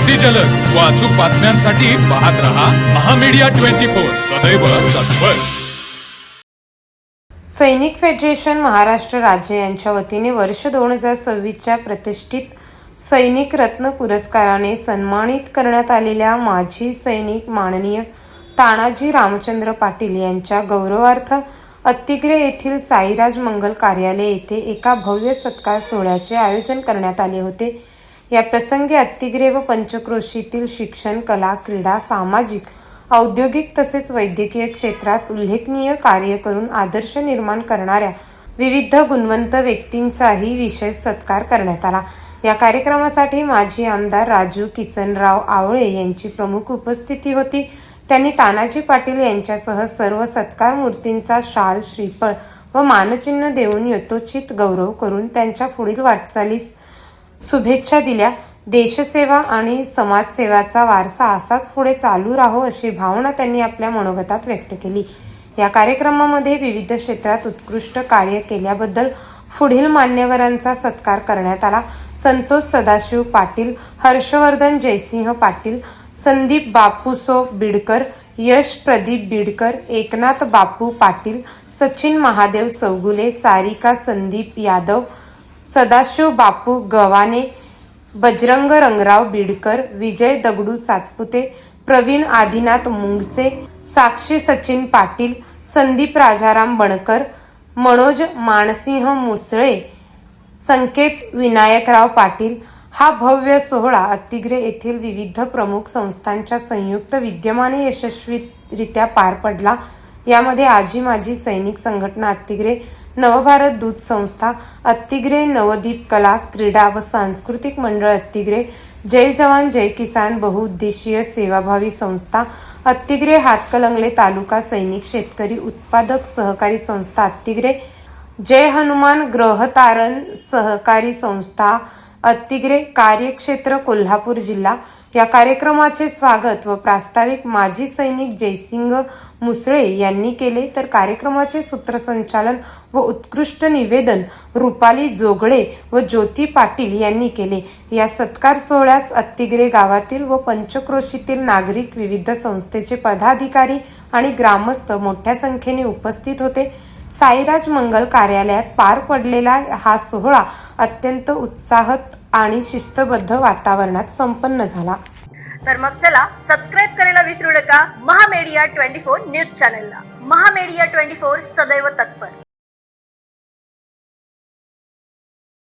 अगदी जलद व अचूक बातम्यांसाठी पाहत रहा महामीडिया 24 सदैव तत्पर। सैनिक फेडरेशन महाराष्ट्र राज्य यांच्या वतीने वर्ष 2026च्या प्रतिष्ठित सैनिक रत्न पुरस्काराने सन्मानित करण्यात आलेल्या माजी सैनिक माननीय तानाजी रामचंद्र पाटील यांच्या गौरवार्थ अत्तिग्रे येथील साईराज मंगल कार्यालय येथे एका भव्य सत्कार सोहळ्याचे आयोजन करण्यात आले होते। या प्रसंगी अत्तिग्रे व पंचक्रोशीतील शिक्षण, कला, क्रीडा, सामाजिक, औद्योगिक तसेच वैद्यकीय क्षेत्रात उल्लेखनीय कार्य करून आदर्श निर्माण करणाऱ्या विविध गुणवंत व्यक्तींचाही विशेष सत्कार करण्यात आला। या कार्यक्रमासाठी माजी आमदार राजू किसनराव आवळे यांची प्रमुख उपस्थिती होती। त्यांनी तानाजी पाटील यांच्यासह सर्व सत्कार मूर्तींचा शाल, श्रीफळ व मानचिन्ह देऊन यथोचित गौरव करून त्यांच्या पुढील वाटचालीस शुभेच्छा दिल्या। देशसेवा आणि समाजसेवाचा वारसा असाच पुढे चालू राहो अशी भावना त्यांनी आपल्या मनोगतात व्यक्त केली। या कार्यक्रमामध्ये विविध क्षेत्रात उत्कृष्ट कार्य केल्याबद्दल पुढील मान्यवरांचा सत्कार करण्यात आला। संतोष सदाशिव पाटील, हर्षवर्धन जयसिंह पाटील, संदीप बापूसो बिडकर, यश प्रदीप बिडकर, एकनाथ बापू पाटील, सचिन महादेव चौगुले, सारिका संदीप यादव, सदाशिव बापू गव्हाणे, बजरंग रंगराव बिडकर, विजय दगडू सातपुते, प्रवीण आदिनाथ मुंगसे, साक्षी सचिन पाटील, संदीप राजाराम बणकर, मनोज मानसिंह मुसळे, संकेत विनायकराव पाटील। हा भव्य सोहळा अत्तिग्रे येथील विविध प्रमुख संस्थांच्या संयुक्त विद्यमाने यशस्वीरित्या पार पडला। यामध्ये आजी माजी सैनिक संघटना अत्तिग्रे, नवभारत दूत संस्था अत्तिग्रे, नवदीप कला, क्रीडा व सांस्कृतिक मंडळ अत्तिग्रे, जय जवान जय किसान बहुउद्देशीय सेवाभावी संस्था अत्तिग्रे, हातकणंगले तालुका सैनिक शेतकरी उत्पादक सहकारी संस्था अत्तिग्रे, जय हनुमान ग्रहतारण सहकारी संस्था अत्तिग्रे, कार्यक्षेत्र कोल्हापूर जिल्हा। या कार्यक्रमाचे स्वागत व प्रास्ताविक माजी सैनिक जयसिंग मुसळे यांनी केले, तर कार्यक्रमाचे सूत्रसंचालन व उत्कृष्ट निवेदन रुपाली जोगळे व ज्योती पाटील यांनी केले। या सत्कार सोहळ्यात अत्तिग्रे गावातील व पंचक्रोशीतील नागरिक, विविध संस्थेचे पदाधिकारी आणि ग्रामस्थ मोठ्या संख्येने उपस्थित होते। साईराज मंगल कार्यालयात पार पडलेला हा सोहळा अत्यंत उत्साहात आणि शिस्तबद्ध वातावरणात संपन्न झाला। तर मग चला सबस्क्राईब करायला विसरू नका महामीडिया 24 न्यूज चॅनलला। महामीडिया 24 सदैव तत्पर।